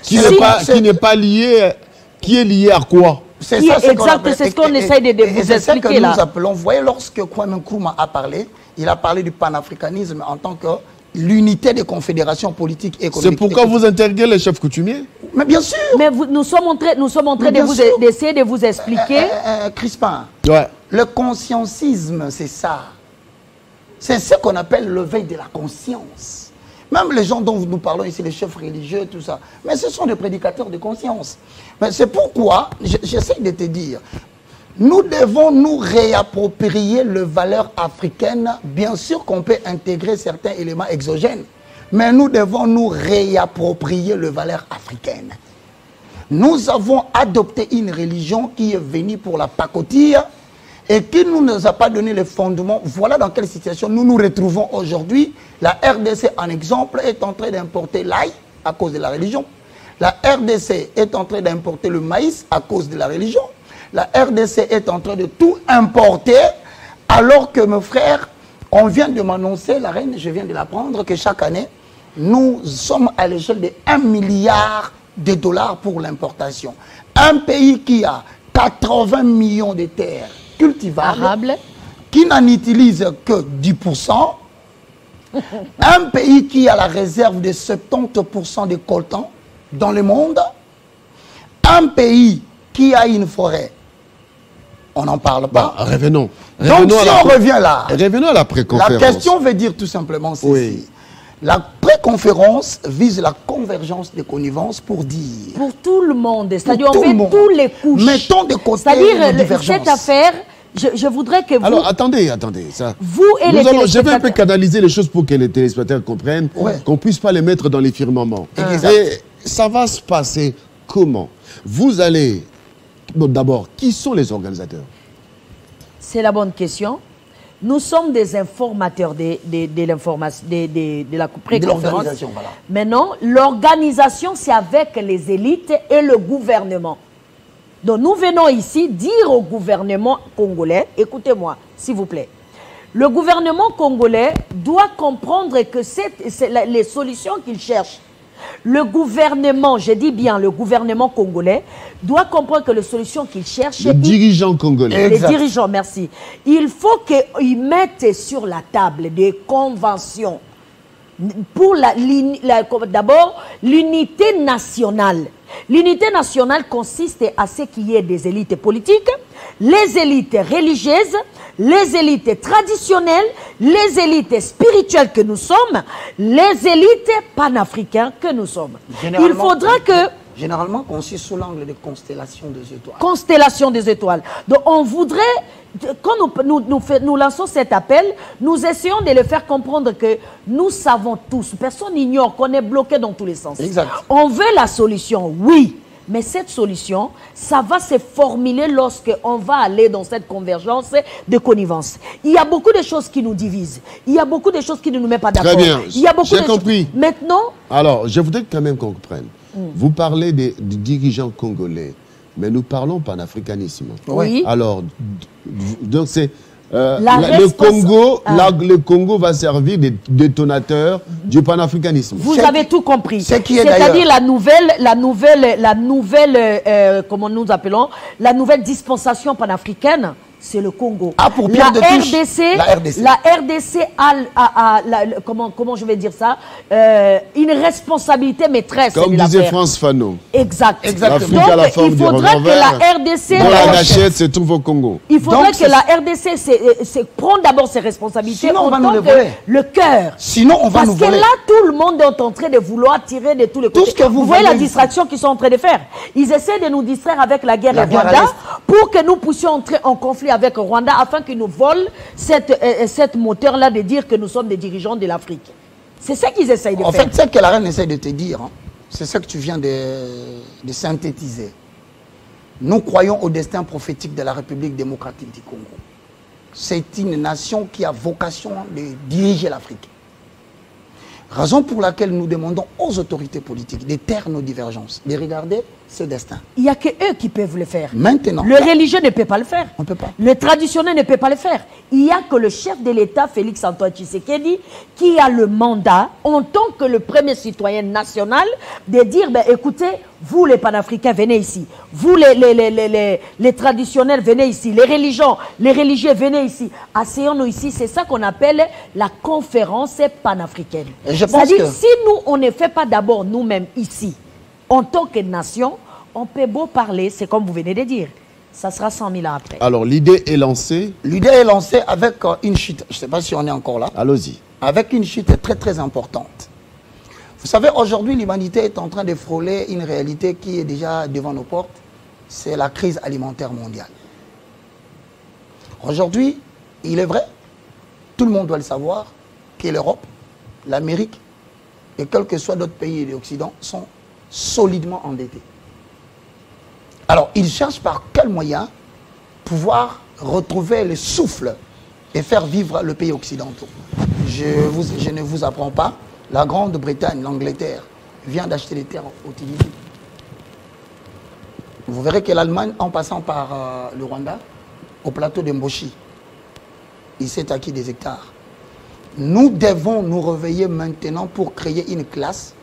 Qui n'est pas liée... Qui est liée à quoi? C'est ce qu'on essaye de vous expliquer là. C'est ce que nous appelons... Vous voyez, lorsque Kwame Nkrumah a parlé, il a parlé du panafricanisme en tant que l'unité des confédérations politiques et économiques. C'est pourquoi vous interroguez les chefs coutumiers? Mais bien sûr. Mais nous sommes en train d'essayer de vous expliquer. Crispin, ouais. Le consciencisme, c'est ça. C'est ce qu'on appelle l'éveil de la conscience. Même les gens dont nous parlons ici, les chefs religieux, tout ça, mais ce sont des prédicateurs de conscience. Mais c'est pourquoi, j'essaie de te dire, nous devons nous réapproprier les valeurs africaines. Bien sûr qu'on peut intégrer certains éléments exogènes, mais nous devons nous réapproprier les valeurs africaines. Nous avons adopté une religion qui est venue pour la pacotille et qui ne nous a pas donné les fondements. Voilà dans quelle situation nous nous retrouvons aujourd'hui. La RDC, en exemple, est en train d'importer l'ail à cause de la religion. La RDC est en train d'importer le maïs à cause de la religion. La RDC est en train de tout importer, alors que mes frères, on vient de m'annoncer, la reine, je viens de l'apprendre, que chaque année, nous sommes à l'échelle de 1 milliard de dollars pour l'importation. Un pays qui a 80 millions de terres cultivables, qui n'en utilise que 10%, un pays qui a la réserve de 70% de coltan dans le monde, un pays qui a une forêt. On n'en parle pas. Bah, revenons. Donc si on revient là, revenons à la préconférence. La question veut dire tout simplement ceci. La préconférence vise la convergence des connivences pour dire... Pour tout le monde, c'est-à-dire on fait tous les couches. Mettons de côté les divergences. Cette affaire, je voudrais que vous... Alors attendez. Ça. Vous et les téléspectateurs... Je vais un peu canaliser les choses pour que les téléspectateurs comprennent qu'on ne puisse pas les mettre dans les firmaments. Et ça va se passer comment? Vous allez... Bon, d'abord, qui sont les organisateurs? C'est la bonne question. Nous sommes des informateurs de la préconférence. Voilà. Maintenant, l'organisation, c'est avec les élites et le gouvernement. Donc, nous venons ici dire au gouvernement congolais, écoutez-moi, s'il vous plaît. Le gouvernement congolais doit comprendre que c'est les solutions qu'il cherche. Le gouvernement, je dis bien le gouvernement congolais, doit comprendre que les solutions qu'il cherche... Les dirigeants congolais. Les dirigeants, merci. Il faut qu'ils mettent sur la table des conventions pour d'abord l'unité nationale. L'unité nationale consiste à ce qu'il y ait des élites politiques, les élites religieuses, les élites traditionnelles, les élites spirituelles que nous sommes, les élites panafricaines que nous sommes. Il faudra que... Généralement conçu sous l'angle de constellation des étoiles. Constellation des étoiles. Donc on voudrait, quand nous lançons cet appel, nous essayons de le faire comprendre que nous savons tous, personne n'ignore qu'on est bloqué dans tous les sens. Exact. On veut la solution, oui. Mais cette solution, ça va se formuler lorsqu'on va aller dans cette convergence de connivence. Il y a beaucoup de choses qui nous divisent. Il y a beaucoup de choses qui ne nous mettent pas d'accord. Très bien, j'ai compris. Maintenant... Alors, je voudrais quand même qu'on comprenne. Vous parlez des dirigeants congolais, mais nous parlons panafricanisme. Oui. Alors, donc c'est... le Congo va servir de détonateur du panafricanisme. Vous avez tout compris. C'est-à-dire comment nous appelons, la nouvelle dispensation panafricaine, c'est le Congo. Ah, pour Pierre de Touche, la RDC comment je vais dire ça, une responsabilité maîtresse. Comme disait France Fanon. Exact. Exactement. L'Afrique a la forme il du faudrait que la RDC... Dans la gâchette se trouve au Congo. Il faudrait que la RDC prenne d'abord ses responsabilités. Sinon, on va en nous tant les que voler. le cœur. Sinon, on va nous voler. Parce que là, tout le monde est en train de vouloir tirer de tous les côtés. Ce que vous voyez la voulez. distraction qu'ils sont en train de faire. Ils essaient de nous distraire avec la guerre au Rwanda pour que nous puissions entrer en conflit avec le Rwanda afin qu'ils nous volent cette moteur-là de dire que nous sommes des dirigeants de l'Afrique. C'est ça qu'ils essayent de faire. En fait, c'est ce que la reine essaie de te dire. Hein. C'est ça que tu viens de synthétiser. Nous croyons au destin prophétique de la République démocratique du Congo. C'est une nation qui a vocation de diriger l'Afrique. Raison pour laquelle nous demandons aux autorités politiques de taire nos divergences, de regarder ce destin. Il n'y a que eux qui peuvent le faire. Maintenant. Le religieux ne peut pas le faire. On ne peut pas. Le traditionnel ne peut pas le faire. Il n'y a que le chef de l'État, Félix Antoine Tshisekedi, qui a le mandat, en tant que le premier citoyen national, de dire, ben, écoutez, vous les panafricains, venez ici. Vous les traditionnels, venez ici. Les religieux, venez ici. Asseyons-nous ici. C'est ça qu'on appelle la conférence panafricaine. C'est-à-dire, si nous, on ne fait pas d'abord nous-mêmes ici, en tant que nation, on peut beau parler, c'est comme vous venez de dire. Ça sera 100 000 ans après. Alors, l'idée est lancée. L'idée est lancée avec une chute. Je ne sais pas si on est encore là. Allons-y. Avec une chute très très importante. Vous savez, aujourd'hui, l'humanité est en train de frôler une réalité qui est déjà devant nos portes. C'est la crise alimentaire mondiale. Aujourd'hui, il est vrai, tout le monde doit le savoir, que l'Europe, l'Amérique et quels que soient d'autres pays de l'Occident sont solidement endettés. Alors, ils cherchent par quel moyen pouvoir retrouver le souffle et faire vivre le pays occidental. Je ne vous apprends pas, la Grande-Bretagne, l'Angleterre, vient d'acheter des terres au Djibouti. Vous verrez que l'Allemagne, en passant par le Rwanda, au plateau de Mboshi, il s'est acquis des hectares. Nous devons nous réveiller maintenant pour créer une classe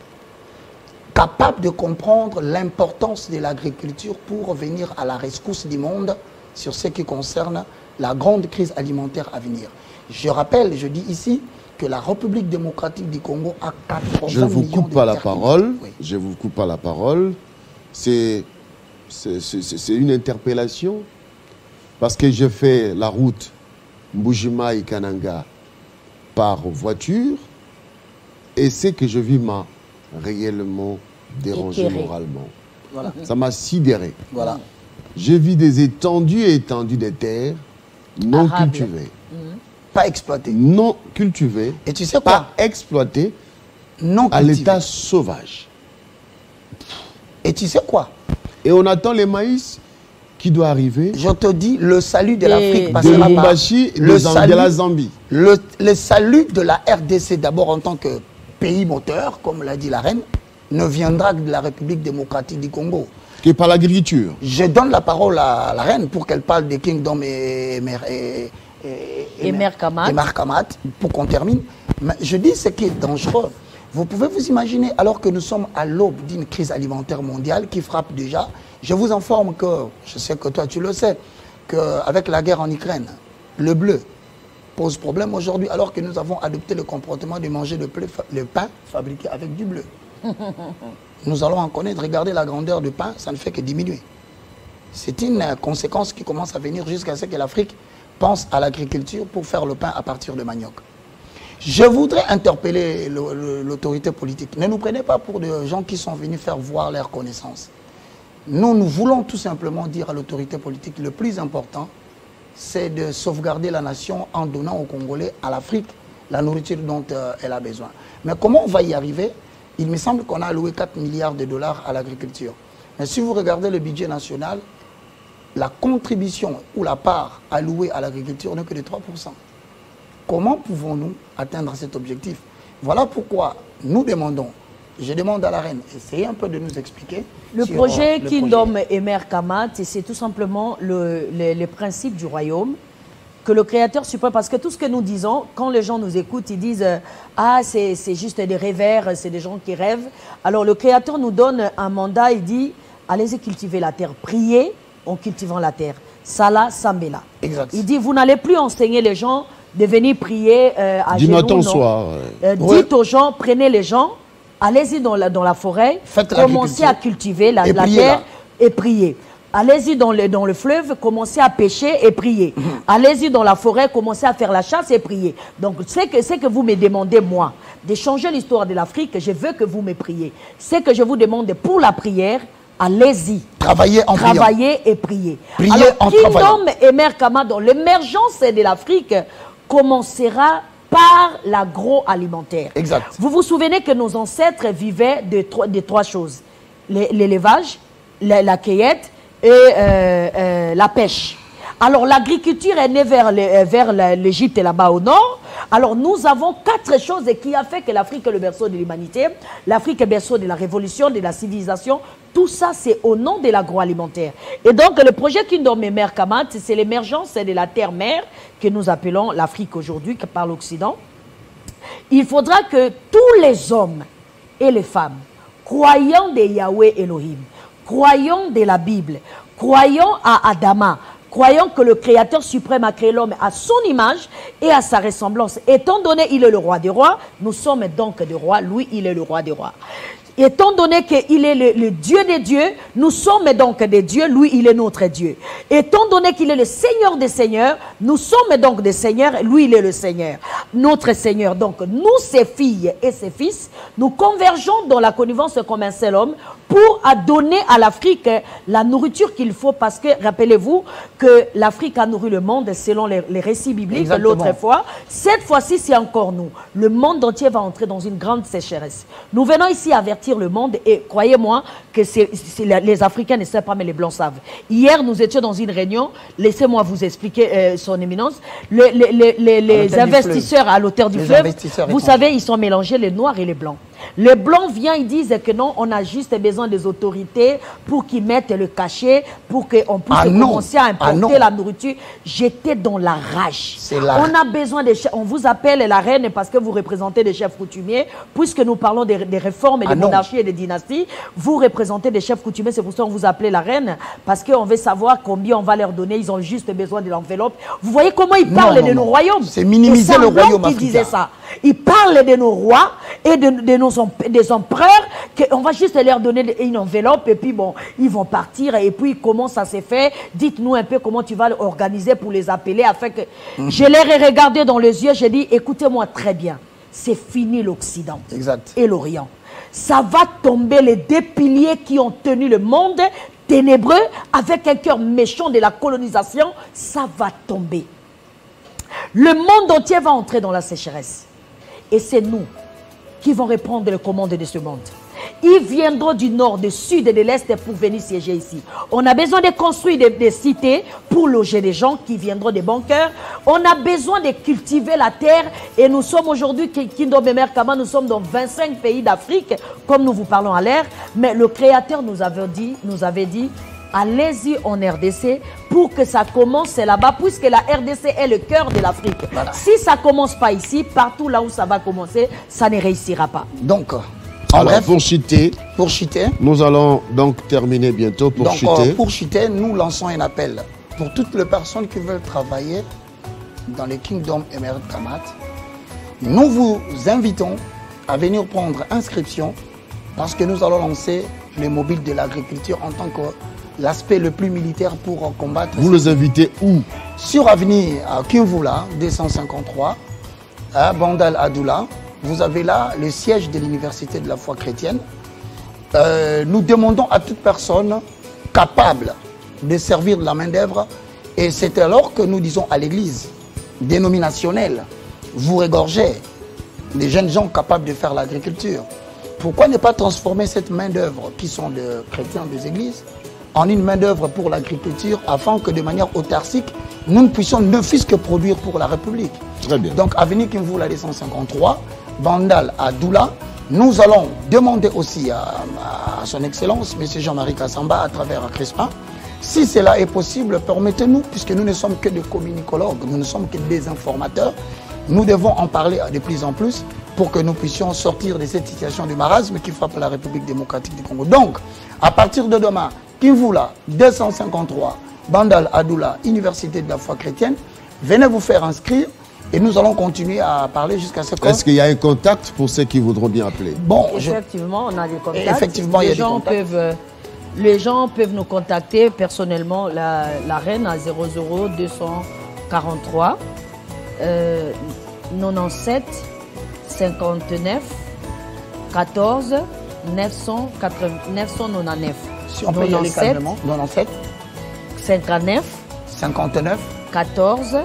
capable de comprendre l'importance de l'agriculture pour venir à la rescousse du monde sur ce qui concerne la grande crise alimentaire à venir. Je rappelle, je dis ici, que la République démocratique du Congo a 80 Je vous millions coupe pas la parole. Oui. Je vous coupe pas la parole. C'est une interpellation parce que j'ai fait la route Mbujima et Kananga par voiture et ce que je vis m'a réellement dérangé Éclairé. moralement. Voilà. Ça m'a sidéré. Voilà. J'ai vu des étendues et étendues de terres non Arables. cultivées. Pas exploité. Non cultivées, Et tu sais quoi? pas exploitées, Non à cultivé. l'état sauvage. Et tu sais quoi? Et on attend les maïs qui doit arriver Je te dis, le salut de Et l'Afrique de passera par Lubumbashi et de la Zambie. le salut de la RDC, d'abord en tant que pays moteur, comme l'a dit la reine, ne viendra que de la République démocratique du Congo. Qui est par l'agriculture. Je donne la parole à la reine pour qu'elle parle des Kingdom et Mère Kamat. et Mère Kamat, pour qu'on termine. Mais je dis ce qui est dangereux. Vous pouvez vous imaginer, alors que nous sommes à l'aube d'une crise alimentaire mondiale qui frappe déjà, je vous informe que, je sais que toi tu le sais, qu'avec la guerre en Ukraine, le bleu pose problème aujourd'hui, alors que nous avons adopté le comportement de manger le pain fabriqué avec du bleu. Nous allons en connaître, regardez la grandeur du pain, ça ne fait que diminuer. C'est une conséquence qui commence à venir jusqu'à ce que l'Afrique pense à l'agriculture pour faire le pain à partir de manioc. Je voudrais interpeller l'autorité politique. Ne nous prenez pas pour des gens qui sont venus faire voir leurs connaissances. Nous voulons tout simplement dire à l'autorité politique, le plus important, c'est de sauvegarder la nation en donnant aux Congolais, à l'Afrique, la nourriture dont elle a besoin. Mais comment on va y arriver? Il me semble qu'on a alloué 4 milliards de dollars à l'agriculture. Mais si vous regardez le budget national, la contribution ou la part allouée à l'agriculture n'est que de 3%. Comment pouvons-nous atteindre cet objectif? Voilà pourquoi nous demandons, je demande à la reine, essayez un peu de nous expliquer. Le sur, projet le Kingdom projet. et Mère Kamat, c'est tout simplement le principe du royaume que le Créateur suprême, parce que tout ce que nous disons, quand les gens nous écoutent, ils disent « Ah, c'est juste des rêveurs, c'est des gens qui rêvent ». Alors le Créateur nous donne un mandat, il dit « Allez-y cultiver la terre, priez en cultivant la terre ». Salah Sambela. Exact. Il dit, vous n'allez plus enseigner les gens de venir prier à Du genoux, matin au non. soir. Dites aux gens, prenez les gens, allez-y dans la forêt, Faites commencez à cultiver la priez terre là. et priez. Allez-y dans le fleuve, commencez à pêcher et prier. Allez-y dans la forêt, commencez à faire la chasse et prier. Donc, c'est que vous me demandez, moi, de changer l'histoire de l'Afrique, je veux que vous me priez. C'est que je vous demande pour la prière, allez-y. Travaillez en priant. Travaillez et priez. Priez Alors, en travaillant. Kingdom et Mère Kama, dans l'émergence de l'Afrique, commencera par l'agroalimentaire. Exact. Vous vous souvenez que nos ancêtres vivaient de trois choses. L'élevage, la cueillette et la pêche. Alors l'agriculture est née vers l'Égypte et là-bas au nord. Alors nous avons 4 choses qui ont fait que l'Afrique est le berceau de l'humanité. L'Afrique est le berceau de la révolution, de la civilisation. Tout ça, c'est au nom de l'agroalimentaire. Et donc le projet Kingdom et Mère Kamat, c'est l'émergence de la terre-mère que nous appelons l'Afrique aujourd'hui, par l'Occident. Il faudra que tous les hommes et les femmes, croyant de Yahweh Elohim, croyant de la Bible, croyant à Adama, croyant que le Créateur suprême a créé l'homme à son image et à sa ressemblance. Étant donné qu'il est le roi des rois, nous sommes donc des rois, lui il est le roi des rois. Étant donné qu'il est le Dieu des dieux, nous sommes donc des dieux, lui il est notre Dieu. Étant donné qu'il est le Seigneur des seigneurs, nous sommes donc des seigneurs, lui il est le Seigneur, notre Seigneur. Donc nous, ses filles et ses fils, nous convergeons dans la connivence comme un seul homme pour donner à l'Afrique la nourriture qu'il faut, parce que rappelez-vous que l'Afrique a nourri le monde selon les récits bibliques l'autre fois. Cette fois-ci, c'est encore nous. Le monde entier va entrer dans une grande sécheresse. Nous venons ici avertir le monde et croyez-moi que les Africains ne savent pas, mais les Blancs savent. Hier, nous étions dans une réunion. Laissez-moi vous expliquer, son éminence. Les investisseurs à l'auteur du fleuve, vous savez, ils sont mélangés, les Noirs et les Blancs. Les Blancs viennent, ils disent que non, on a juste besoin des autorités pour qu'ils mettent le cachet, pour qu'on puisse commencer à importer la nourriture. J'étais dans la rage. On a besoin des chefs. On vous appelle la reine parce que vous représentez des chefs coutumiers, puisque nous parlons des réformes et des monarchies et des dynasties. Vous représentez des chefs coutumiers, c'est pour ça qu'on vous appelle la reine, parce qu'on veut savoir combien on va leur donner. Ils ont juste besoin de l'enveloppe. Vous voyez comment ils parlent de nos royaumes. C'est minimiser le royaume africain. Disait ça. Ils parlent de nos rois et des empereurs, qu'on va juste leur donner une enveloppe et puis bon, ils vont partir et puis comment ça s'est fait. Dites-nous un peu comment tu vas organiser pour les appeler afin que... Je les ai regardés dans les yeux, j'ai dit, écoutez-moi très bien, c'est fini l'Occident et l'Orient. Ça va tomber les 2 piliers qui ont tenu le monde ténébreux avec un cœur méchant de la colonisation, ça va tomber. Le monde entier va entrer dans la sécheresse. Et c'est nous qui vont reprendre le commande de ce monde. Ils viendront du nord, du sud et de l'est pour venir siéger ici. On a besoin de construire des cités pour loger des gens qui viendront des bunkers. On a besoin de cultiver la terre. Et nous sommes aujourd'hui, Kingdom et Mère Kama, nous sommes dans 25 pays d'Afrique, comme nous vous parlons à l'air. Mais le Créateur nous avait dit, allez-y en RDC pour que ça commence là-bas, puisque la RDC est le cœur de l'Afrique. Voilà. Si ça ne commence pas ici, partout là où ça va commencer, ça ne réussira pas. Donc, alors, pour Chité, nous allons donc terminer bientôt pour Chité. Pour Chité, nous lançons un appel pour toutes les personnes qui veulent travailler dans les Kingdom et Mère Kamat. Nous vous invitons à venir prendre inscription parce que nous allons lancer les mobiles de l'agriculture en tant que l'aspect le plus militaire pour combattre. Vous les invitez où? Sur avenue à Kinvula, 253, à Bandal Adoula. Vous avez là le siège de l'Université de la foi chrétienne. Nous demandons à toute personne capable de servir de la main-d'œuvre. Et c'est alors que nous disons à l'église dénominationnelle, vous regorgez des jeunes gens capables de faire l'agriculture. Pourquoi ne pas transformer cette main-d'œuvre qui sont des chrétiens des églises en une main-d'œuvre pour l'agriculture afin que de manière autarcique, nous ne puissions ne fût-ce que produire pour la République. Très bien. Donc, avenue Kinvula 253, Bandal à Doula, nous allons demander aussi à son Excellence, M. Jean-Marie Kassamba, à travers Crespin, si cela est possible, permettez-nous, puisque nous ne sommes que des communicologues, nous ne sommes que des informateurs, nous devons en parler de plus en plus pour que nous puissions sortir de cette situation de marasme qui frappe la République démocratique du Congo. Donc, à partir de demain, Kinvula 253, Bandal Adoula, Université de la foi chrétienne. Venez vous faire inscrire et nous allons continuer à parler jusqu'à ce que... Est-ce qu'il y a un contact pour ceux qui voudront bien appeler? Bon, effectivement, on a des contacts. Effectivement, il y a des contacts. Les gens peuvent nous contacter personnellement, la reine à 00 243 97 59 14 999. Si on peut y aller calmement. 97 59 59 14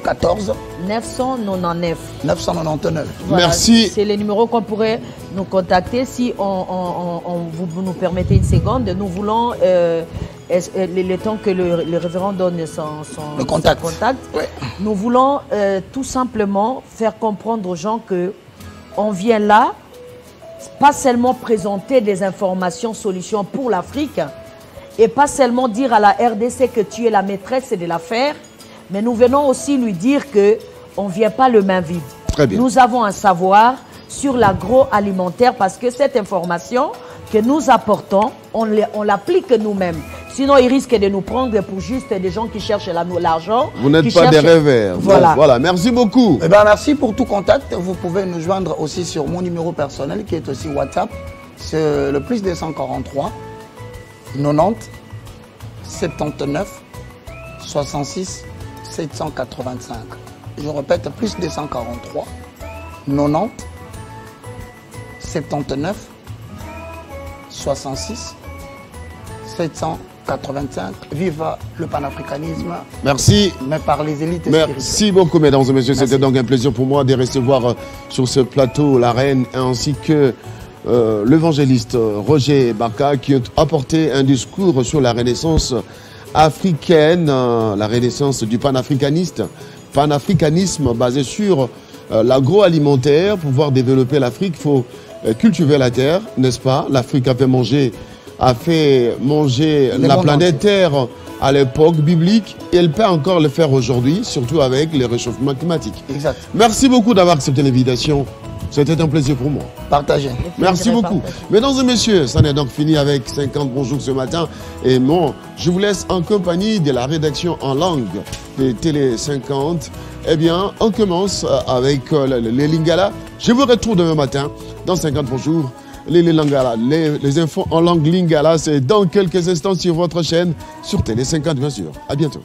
14 999. 999. Voilà, merci. C'est les numéros qu'on pourrait nous contacter si vous nous permettez une seconde. Nous voulons, le temps que le révérend donne son contact, ouais. Nous voulons tout simplement faire comprendre aux gens que on vient là, pas seulement présenter des informations, solutions pour l'Afrique, et pas seulement dire à la RDC que tu es la maîtresse de l'affaire, mais nous venons aussi lui dire qu'on ne vient pas le main vide. Très bien. Nous avons un savoir sur l'agroalimentaire parce que cette information que nous apportons, on l'applique nous-mêmes. Sinon, ils risquent de nous prendre pour juste des gens qui cherchent l'argent. Vous n'êtes pas des rêveurs. Voilà. Voilà. Merci beaucoup. Eh ben, merci pour tout contact. Vous pouvez nous joindre aussi sur mon numéro personnel qui est aussi WhatsApp. C'est le plus 243 90 79 66 785. Je répète, plus 243 90 79 66 785. Vive le panafricanisme. Merci. Mais par les élites. Merci beaucoup, mesdames et messieurs. C'était donc un plaisir pour moi de recevoir sur ce plateau la reine ainsi que l'évangéliste Roger Baka qui a apporté un discours sur la renaissance africaine, la renaissance du panafricanisme basé sur l'agroalimentaire. Pour pouvoir développer l'Afrique, il faut cultiver la terre, n'est-ce pas? L'Afrique a fait manger la planète Terre à l'époque biblique et elle peut encore le faire aujourd'hui, surtout avec le réchauffement climatique. Exact. Merci beaucoup d'avoir accepté l'invitation. C'était un plaisir pour moi. Partagez. Merci beaucoup. Mesdames et messieurs, ça n'est donc fini avec 50 bonjours ce matin. Et moi, je vous laisse en compagnie de la rédaction en langue de Télé 50. Eh bien, on commence avec les Lingala. Je vous retrouve demain matin dans 50 bonjours. Les Lingala, les infos en langue Lingala, c'est dans quelques instants sur votre chaîne, sur Télé 50 bien sûr. À bientôt.